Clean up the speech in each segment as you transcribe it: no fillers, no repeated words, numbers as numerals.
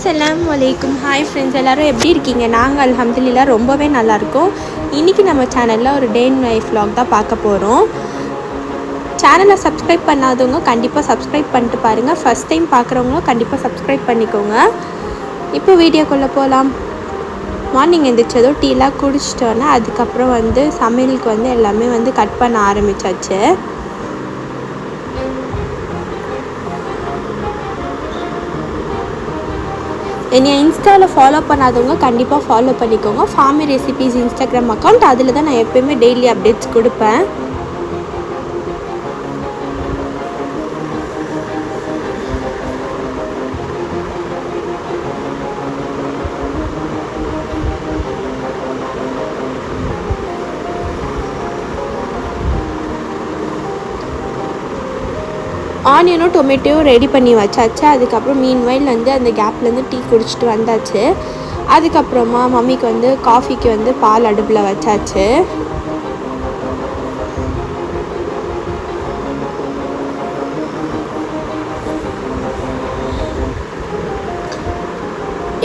அஸ்ஸலாமு அலைக்கும். Hi friends, எல்லோரும் எப்படி இருக்கீங்க? நாங்கள் அல்ஹம்துலில்லாஹ் ரொம்பவே நல்லாயிருக்கோம். இன்றைக்கி நம்ம சேனலில் ஒரு டே இன் லைஃப் vlog தான் பார்க்க போகிறோம். சேனலை சப்ஸ்கிரைப் பண்ணாதவங்க கண்டிப்பாக சப்ஸ்கிரைப் பண்ணிட்டு பாருங்கள். ஃபஸ்ட் டைம் பார்க்குறவங்களும் கண்டிப்பாக சப்ஸ்கிரைப் பண்ணிக்கோங்க. இப்போ வீடியோக்குள்ளே போகலாம். மார்னிங் எழுந்திரிச்சதும் டீலாம் குடிச்சிட்டோன்னா அதுக்கப்புறம் சமையலுக்கு எல்லாமே கட் பண்ண ஆரம்பித்தாச்சு. என்னை இன்ஸ்டாவில் ஃபாலோ பண்ணாதவங்க கண்டிப்பாக ஃபாலோ பண்ணிக்கோங்க. ஃபார்மி ரெசிபீஸ் இன்ஸ்டாகிராம் அக்கௌண்ட், அதில் தான் நான் எப்போயுமே டெய்லி அப்டேட்ஸ் கொடுப்பேன். ஆனியனும் டொமேட்டோவும் ரெடி பண்ணி வச்சாச்சு. அதுக்கப்புறம் மீன்வைல் அந்த கேப்லேருந்து டீ குடிச்சிட்டு வந்தாச்சு. அதுக்கப்புறமா மம்மிக்கு காஃபிக்கு பால் அடுப்பில் வச்சாச்சு.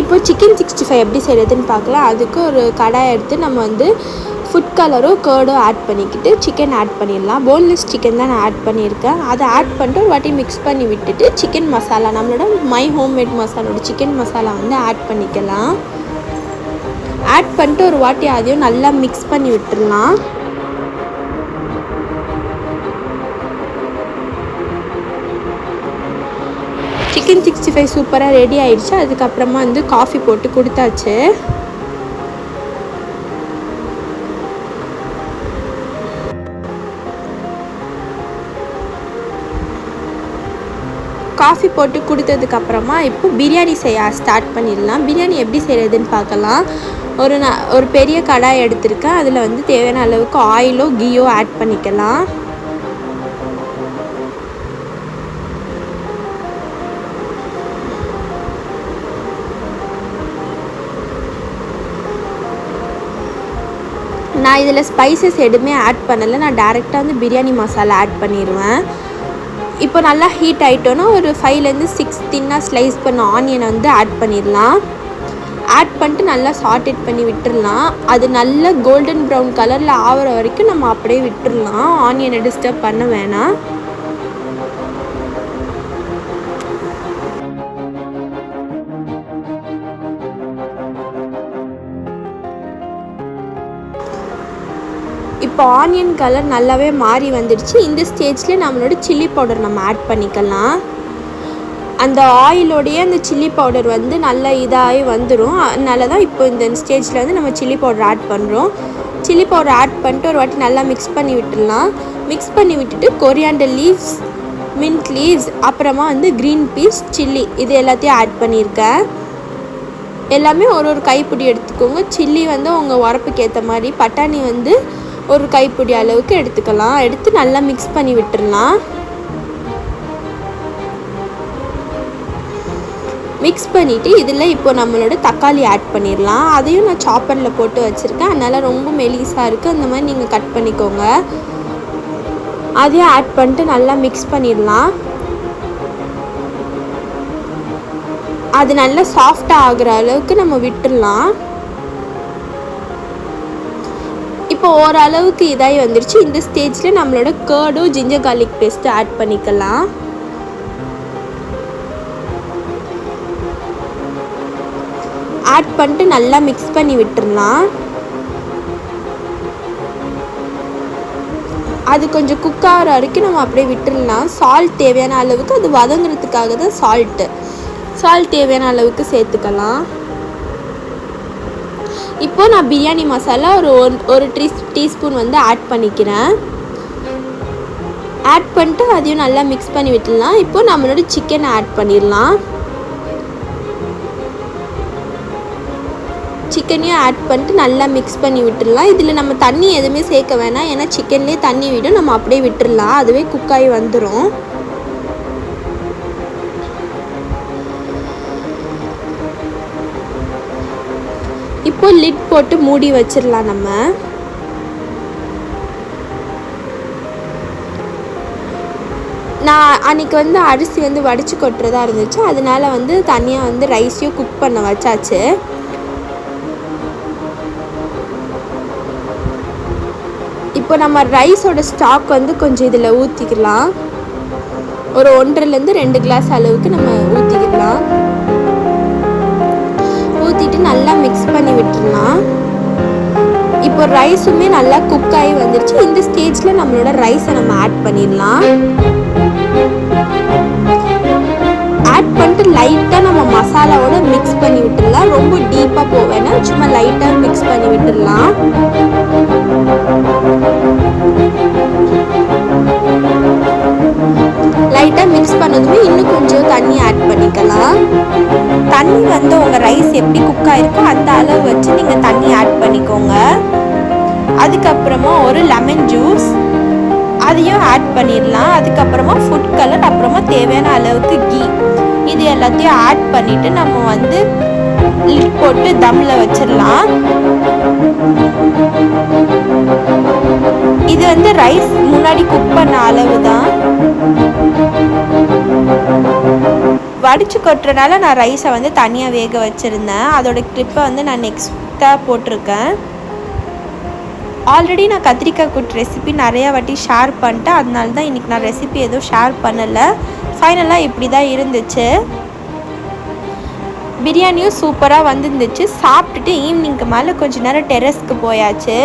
இப்போ சிக்கன் 65 எப்படி செய்கிறதுன்னு பார்க்கலாம். அதுக்கு ஒரு கடாய் எடுத்து நம்ம ஃபுட் கலரும் கேர்டும் ஆட் பண்ணிக்கிட்டு சிக்கன் ஆட் பண்ணிடலாம். போன்லெஸ் சிக்கன் தான் நான் ஆட் பண்ணியிருக்கேன். அதை ஆட் பண்ணிட்டு ஒரு வாட்டி மிக்ஸ் பண்ணி விட்டுட்டு சிக்கன் மசாலா, நம்மளோட மை ஹோம்மேட் மசாலோட சிக்கன் மசாலா ஆட் பண்ணிக்கலாம். ஆட் பண்ணிட்டு ஒரு வாட்டி அதையும் நல்லா மிக்ஸ் பண்ணி விட்டுடலாம். சிக்கன் 65 சூப்பராக ரெடி ஆயிடுச்சு. அதுக்கப்புறமா காஃபி போட்டு கொடுத்தாச்சு. காஃபி போட்டு கொடுத்ததுக்கப்புறமா இப்போ பிரியாணி செய்ய ஸ்டார்ட் பண்ணிடலாம். பிரியாணி எப்படி செய்கிறதுன்னு பார்க்கலாம். ஒரு பெரிய கடாய் எடுத்திருக்கேன். அதில் தேவையான அளவுக்கு ஆயிலோ கீயோ ஆட் பண்ணிக்கலாம். நான் இதில் ஸ்பைசஸ் எதுவுமே ஆட் பண்ணலை. நான் டேரெக்டாக பிரியாணி மசாலா ஆட் பண்ணிடுவேன். இப்போ நல்லா ஹீட் ஆகிட்டோன்னா ஒரு 5லேருந்து 6 தின்னாக ஸ்லைஸ் பண்ண ஆனியனை ஆட் பண்ணிடலாம். ஆட் பண்ணிட்டு நல்லா சாட்டேட் பண்ணி விட்டுடலாம். அது நல்லா கோல்டன் ப்ரௌன் கலரில் ஆகிற வரைக்கும் நம்ம அப்படியே விட்டுடலாம். ஆனியனை டிஸ்டர்ப் பண்ண வேணாம். இப்போ ஆனியன் கலர் நல்லாவே மாறி வந்துடுச்சு. இந்த ஸ்டேஜில் நம்மளோட சில்லி பவுடர் நம்ம ஆட் பண்ணிக்கலாம். அந்த ஆயிலோடைய அந்த சில்லி பவுடர் நல்லா இதாகி வந்துடும். அதனால தான் இப்போ இந்த ஸ்டேஜில் நம்ம சில்லி பவுடர் ஆட் பண்ணுறோம். சில்லி பவுடர் ஆட் பண்ணிட்டு ஒரு வாட்டி நல்லா மிக்ஸ் பண்ணி விட்டுடலாம். மிக்ஸ் பண்ணி விட்டுட்டு கொரியாண்டர் லீவ்ஸ், மின்ட் லீவ்ஸ், அப்புறமா க்ரீன் பீஸ், சில்லி இது எல்லாத்தையும் ஆட் பண்ணியிருக்கேன். எல்லாமே ஒரு கைப்பிடி எடுத்துக்கோங்க. சில்லி உங்கள் உரப்புக்கு ஏற்ற மாதிரி, பட்டாணி ஒரு கைப்பிடி அளவுக்கு எடுத்துக்கலாம். எடுத்து நல்லா மிக்ஸ் பண்ணி விட்டுடலாம். மிக்ஸ் பண்ணிவிட்டு இதில் இப்போ நம்மளோட தக்காளி ஆட் பண்ணிடலாம். அதையும் நான் சாப்பரில் போட்டு வச்சுருக்கேன். அதனால் ரொம்ப மெலிசாக இருக்குது. அந்த மாதிரி நீங்கள் கட் பண்ணிக்கோங்க. அதையும் ஆட் பண்ணிட்டு நல்லா மிக்ஸ் பண்ணிடலாம். அது நல்லா சாஃப்டாக ஆகிற அளவுக்கு நம்ம விட்டுடலாம். இப்போ ஓரளவுக்கு இதாகி வந்துருச்சு. இந்த ஸ்டேஜில் நம்மளோட கேர்டும் ஜிஞ்சர் கார்லிக் பேஸ்ட்டு ஆட் பண்ணிக்கலாம். ஆட் பண்ணிட்டு நல்லா மிக்ஸ் பண்ணி விட்டுடலாம். அது கொஞ்சம் குக் ஆகிற வரைக்கும் நம்ம அப்படியே விட்டுடலாம். சால்ட் தேவையான அளவுக்கு, அது வதங்குறதுக்காக தான் சால்ட் தேவையான அளவுக்கு சேர்த்துக்கலாம். இப்போது நான் பிரியாணி மசாலா ஒரு டீஸ்பூன் ஆட் பண்ணிக்கிறேன். ஆட் பண்ணிட்டு அதையும் நல்லா மிக்ஸ் பண்ணி விட்டுடலாம். இப்போது நம்மளோட சிக்கனை ஆட் பண்ணிடலாம். சிக்கனையும் ஆட் பண்ணிட்டு நல்லா மிக்ஸ் பண்ணி விட்டுடலாம். இதில் நம்ம தண்ணி எதுவுமே சேர்க்க வேணாம். ஏன்னா சிக்கன்லேயே தண்ணி விடும். நம்ம அப்படியே விட்டுடலாம். அதுவே குக்காகி வந்துடும். இப்போ லிட் போட்டு மூடி வச்சிடலாம். நம்ம நான் அன்றைக்கி வந்து அரிசி வந்து வடித்து கொட்டுறதா இருந்துச்சு, அதனால வந்து தனியாக வந்து ரைஸையும் குக் பண்ண வச்சாச்சு. இப்போ நம்ம ரைஸோட ஸ்டாக் வந்து கொஞ்சம் இதில் ஊற்றிக்கலாம். ஒரு 1.5 to 2 கிளாஸ் அளவுக்கு நம்ம ஊற்றிக்கலாம். ஊற்றிட்டு நல்லா மிக்ஸ் பண்ணி விட்டுடலாம். இப்போ ரைஸுமே நல்லா குக் ஆகி வந்துருச்சு. இந்த ஸ்டேஜில் நம்மளோட ரைஸை நம்ம ஆட் பண்ணிடலாம். ஆட் பண்ணிட்டு லைட்டாக நம்ம மசாலாவோட மிக்ஸ் பண்ணி விட்டுடலாம். ரொம்ப டீப்பாக போவேன்னா சும்மா லைட்டாக மிக்ஸ் பண்ணி விட்டுடலாம். லைட்டாக மிக்ஸ் பண்ணதுமே இன்னும் கொஞ்சம் தண்ணி ஆட் பண்ணிக்கலாம். தண்ணி வந்து உங்கள் ரைஸ் எப்படி குக் ஆகிருக்கோ அந்த அளவு வச்சு நீங்கள் தண்ணி ஆட் பண்ணிக்கோங்க. அதுக்கப்புறமா ஒரு லெமன் ஜூஸ் அதையும் ஆட் பண்ணிடலாம். அதுக்கப்புறமா ஃபுட் கலர், அப்புறமா தேவையான அளவுக்கு கீ, இது எல்லாத்தையும் ஆட் பண்ணிவிட்டு நம்ம வந்து லிட் போட்டு தம்மில் வச்சிடலாம். இது வந்து ரைஸ் முன்னாடி குக் பண்ண அளவு தான். வடித்து கொட்டுறதுனால நான் ரைஸை வந்து தனியாக வேக வச்சுருந்தேன். அதோட கிளிப்பை வந்து நான் நெக்ஸ்ட்டாக போட்டிருக்கேன். ஆல்ரெடி நான் கத்திரிக்காய் கூட்டு ரெசிபி நிறையா வாட்டி ஷேர் பண்ணிட்டேன், அதனால தான் இன்றைக்கி நான் ரெசிபி எதுவும் ஷேர் பண்ணலை. ஃபைனலாக இப்படி தான் இருந்துச்சு. பிரியாணியும் சூப்பராக வந்துருந்துச்சு. சாப்பிட்டுட்டு ஈவினிங்க்கு மேலே கொஞ்சம் நேரம் டெரஸ்க்கு போயாச்சு.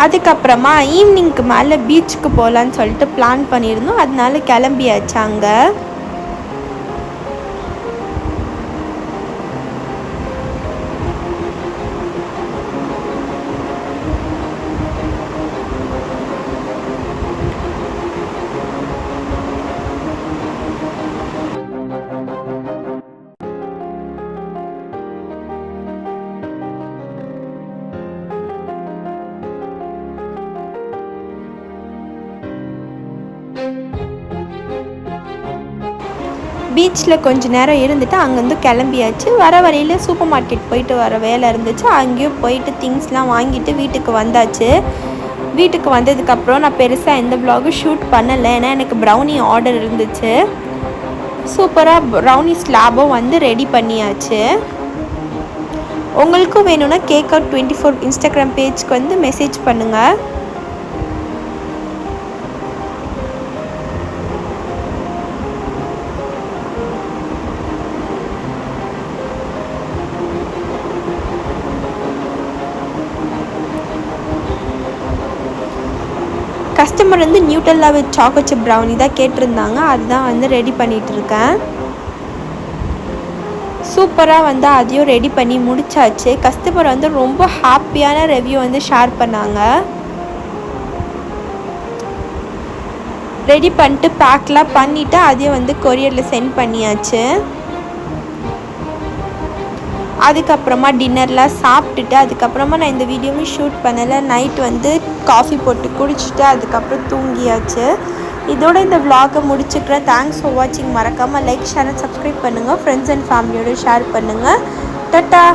அதுக்கப்புறமா ஈவினிங்க்கு மேலே பீச்சுக்கு போகலான்னு சொல்லிட்டு பிளான் பண்ணியிருந்தோம், அதனால கிளம்பியாச்சு. அங்கே பீச்சில் கொஞ்சம் நேரம் இருந்துட்டு அங்கேருந்து கிளம்பியாச்சு. வர வழியில் சூப்பர் மார்க்கெட் போயிட்டு வர வேலை இருந்துச்சு, அங்கேயும் போயிட்டு திங்ஸ்லாம் வாங்கிட்டு வீட்டுக்கு வந்தாச்சு. வீட்டுக்கு வந்ததுக்கப்புறம் நான் பெருசாக எந்த வ்ளாகும் ஷூட் பண்ணலை, ஏன்னா எனக்கு ப்ரௌனி ஆர்டர் இருந்துச்சு. சூப்பராக ப்ரௌனி ஸ்லாபும் வந்து ரெடி பண்ணியாச்சு. உங்களுக்கும் வேணும்னா Cake-Out24 இன்ஸ்டாகிராம் பேஜ்க்கு வந்து மெசேஜ் பண்ணுங்கள். கஸ்டமர் வந்து நியூட்டல்லா வித் சாக்கோ சிப் ப்ரௌனி தான் கேட்டிருந்தாங்க, அதுதான் வந்து ரெடி பண்ணிகிட்ருக்கேன். சூப்பராக வந்து அதையும் ரெடி பண்ணி முடிச்சாச்சு. கஸ்டமர் வந்து ரொம்ப ஹாப்பியான ரிவ்யூ வந்து ஷேர் பண்ணாங்க. ரெடி பண்ணிட்டு பேக்லாம் பண்ணிவிட்டு அதையும் வந்து கொரியரில் சென்ட் பண்ணியாச்சு. அதுக்கப்புறமா டின்னர்லாம் சாப்பிட்டுட்டு அதுக்கப்புறமா நான் இந்த வீடியோவும் ஷூட் பண்ணலை. நைட் வந்து காஃபி போட்டு குடிச்சிட்டு அதுக்கப்புறம் தூங்கியாச்சு. இதோட இந்த vlog-ஐ முடிச்சுக்கிறேன். தேங்க்ஸ் ஃபார் வாட்சிங். மறக்காமல் லைக், ஷேர் அண்ட் சப்ஸ்கிரைப் பண்ணுங்கள். ஃப்ரெண்ட்ஸ் அண்ட் ஃபேமிலியோடு ஷேர் பண்ணுங்கள். டாட்டா.